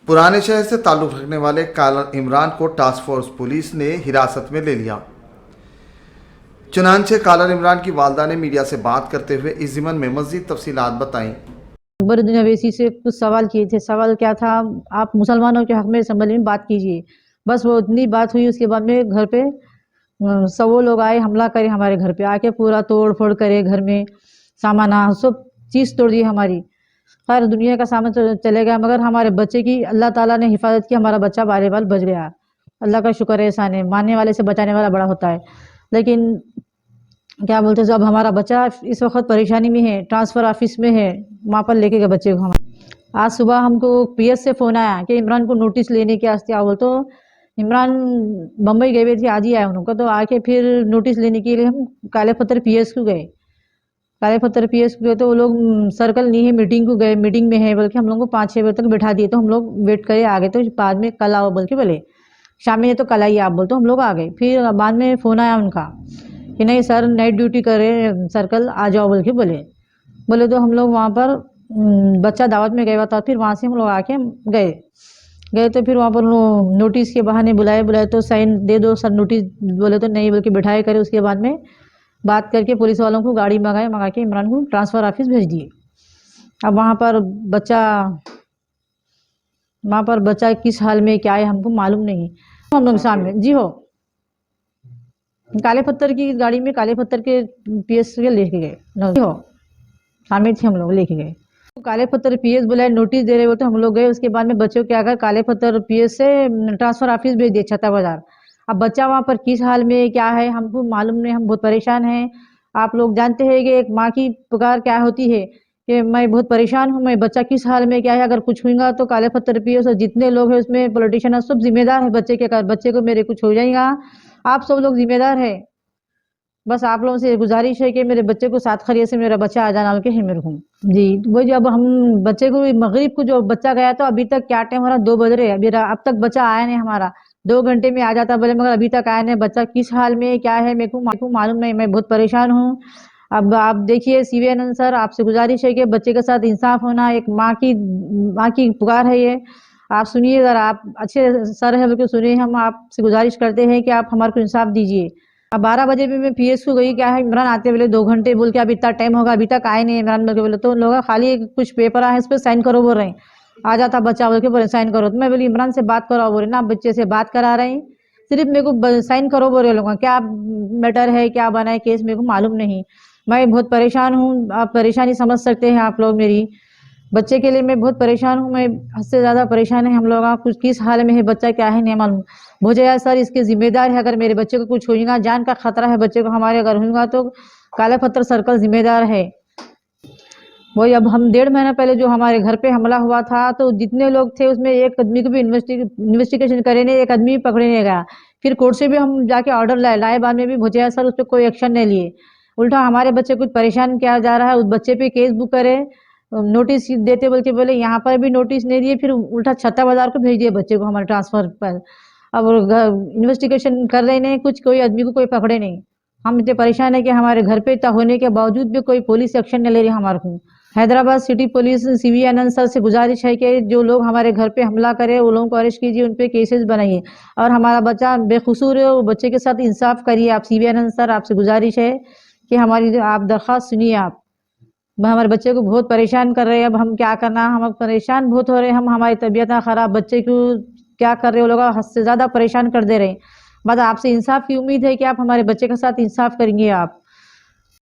पुराने शहर से ताल्लुक़ रखने वाले कालर इमरान को टास्क फोर्स पुलिस ने हिरासत में ले लिया। चुनांचे कालर इमरान की वालदा ने मीडिया से बात करते हुए इस ज़िमन में मज़ीद तफसीलात बताईं। अकबरुद्दीन अवैसी से कुछ सवाल किए थे। सवाल क्या था, आप मुसलमानों के हक में असम्बली में बात कीजिए। बस वो इतनी बात हुई। उसके बाद में घर पे सौ लोग आए, हमला करे हमारे घर पे आके, पूरा तोड़ फोड़ करे, घर में सामान सब चीज़ तोड़ दी हमारी। खैर दुनिया का सामान चले गया, मगर हमारे बच्चे की अल्लाह ताला ने हिफाजत की। हमारा बच्चा बारे बाल बच गया। अल्लाह का शुक्र है, एहसान है। मानने वाले से बचाने वाला बड़ा होता है। लेकिन क्या बोलते हैं, जब हमारा बच्चा इस वक्त परेशानी में है, ट्रांसफ़र ऑफिस में है, वहाँ पर लेके गए बच्चे को हम। आज सुबह हमको पीएस से फ़ोन आया कि इमरान को नोटिस लेने के वास्ते आओ। तो इमरान बम्बई गए हुए थे, आज ही आए उनको। तो आके फिर नोटिस लेने के लिए हम काले पत्थर पीएस को गए। काले पत्थर पीएस को गए तो वो लोग सर्कल नहीं है, मीटिंग को गए, मीटिंग में है, बल्कि हम लोग को 5-6 बजे तक बैठा दिए। तो हम लोग वेट करे आ गए। तो बाद में कल आओ बोल के बोले, शाम में तो कल आइए आप बोल। तो हम लोग आ गए। फिर बाद में फ़ोन आया उनका कि नहीं सर, नाइट ड्यूटी करे, सर्कल आ जाओ बोल के बोले। तो हम लोग वहाँ पर बच्चा दावत में गया था। फिर वहाँ से हम लोग आके गए तो फिर वहाँ पर नोटिस के बहाने बुलाए तो साइन दे दो सर नोटिस, बोले तो नहीं, बल्कि बिठाए करे। उसके बाद में बात करके पुलिस वालों को गाड़ी मंगा के इमरान को ट्रांसफ़र ऑफिस भेज दिए। अब वहाँ पर बच्चा किस हाल में क्या है हमको मालूम नहीं। हम लोग सामने जी हो काले पत्थर की गाड़ी में काले पत्थर के पीएस के लेके गए हो, शामिल थे हम लोग, लेके गए। काले पत्थर पीएस बुलाए, नोटिस दे रहे हो, तो हम लोग गए। उसके बाद में बच्चों क्या कर काले पत्थर पीएस से ट्रांसफर ऑफिस भेज दिए छत्ता बाजार। अब बच्चा वहाँ पर किस हाल में क्या है हमको मालूम नहीं, हम बहुत परेशान हैं। आप लोग जानते हैं कि एक माँ की पुकार क्या होती है, कि मैं बहुत परेशान हूँ, मैं बच्चा किस हाल में क्या है। अगर कुछ हुआ तो काले पत्थर पीएस और जितने लोग हैं उसमें पॉलिटिशियन सब जिम्मेदार है बच्चे के। बच्चे को मेरे कुछ हो जाएगा, आप सब लोग जिम्मेदार है। बस आप लोगों से गुजारिश है कि मेरे बच्चे को साथ खरिये से मेरा बच्चा आ जाना के है मेरे को जी। वो जब हम बच्चे को मगरिब को जो बच्चा गया तो अभी तक क्या टाइम हो रहा, 2 बज रहे, अभी अब तक बच्चा आया नहीं हमारा। 2 घंटे में आ जाता बोले, मगर अभी तक आया नहीं। बच्चा किस हाल में क्या है मेरे को मालूम नहीं, मैं बहुत परेशान हूँ। अब आप देखिए सीवी आनंद सर, आपसे गुजारिश है कि बच्चे के साथ इंसाफ होना, एक माँ की पुकार है ये। आप सुनिए जरा, आप अच्छे सर है बिल्कुल सुनिए, हम आपसे गुजारिश करते हैं कि आप हमारे को इंसाफ दीजिए। अब 12 बजे भी मैं पीएस को गई, क्या है इमरान आते बोले 2 घंटे बोल के, अब इतना टाइम होगा अभी तक आए नहीं इमरान बोल के बोले। तो लोग खाली कुछ पेपर आए इस पर साइन करो बोल रहे हैं, आ जाता बच्चा बोल के बोले साइन करो। तो मैं बोली इमरान से बात करो बोले ना, बच्चे से बात करा रहे हैं, सिर्फ मेरे को साइन करो बोल रहे लोग। क्या मैटर है, क्या बना है केस, मेरे को मालूम नहीं। मैं बहुत परेशान हूँ, आप परेशानी समझ सकते हैं आप लोग मेरी। बच्चे के लिए मैं बहुत परेशान हूँ, मैं हद से ज़्यादा परेशान है हम लोग। कुछ किस हाल में है बच्चा क्या है नहीं मालूम। भोजैया सर इसके जिम्मेदार है, अगर मेरे बच्चे को कुछ होगा, जान का खतरा है बच्चे को हमारे, अगर होगा तो काला पत्थर सर्कल जिम्मेदार है। वही अब हम 1.5 महीना पहले जो हमारे घर पे हमला हुआ था, तो जितने लोग थे उसमें एक आदमी को भी इन्वेस्टिगेशन करे नहीं, एक आदमी भी पकड़े नहीं गया। फिर कोर्ट से भी हम जाके ऑर्डर लाए बाद में भी भोजैया सर उस पर कोई एक्शन नहीं लिए। उल्टा हमारे बच्चे को परेशान किया जा रहा है, उस बच्चे पे केस बुक करे, नोटिस देते बोल के बोले, यहाँ पर भी नोटिस नहीं दिए, फिर उल्टा छत्ता बाजार को भेज दिए बच्चे को हमारे ट्रांसफर पर। अब इन्वेस्टिगेशन कर रहे नहीं कुछ, कोई आदमी को कोई पकड़े नहीं। हम इतने परेशान है कि हमारे घर पे इतना होने के बावजूद भी कोई पुलिस एक्शन नहीं ले रही हमारे को। हैदराबाद सिटी पुलिस सीवी आनंद सर से गुजारिश है कि जो लोग हमारे घर पे हमला करे वो लोगों को अरेस्ट कीजिए, उन पे केसेस बनाइए, और हमारा बच्चा बेकसूर है, वो बच्चे के साथ इंसाफ करिए। आप सीवी आनंद सर, आपसे गुजारिश है कि हमारी आप दरख्वास्त सुनिए। आप हमारे बच्चे को बहुत परेशान कर रहे हैं, अब हम क्या करना, हम परेशान बहुत हो रहे हैं। हम हमारी तबीयत खराब, बच्चे को क्या कर रहे हो लोग, हद से ज़्यादा परेशान कर दे रहे हैं। बस आपसे इंसाफ की उम्मीद है कि आप हमारे बच्चे के साथ इंसाफ करेंगे आप।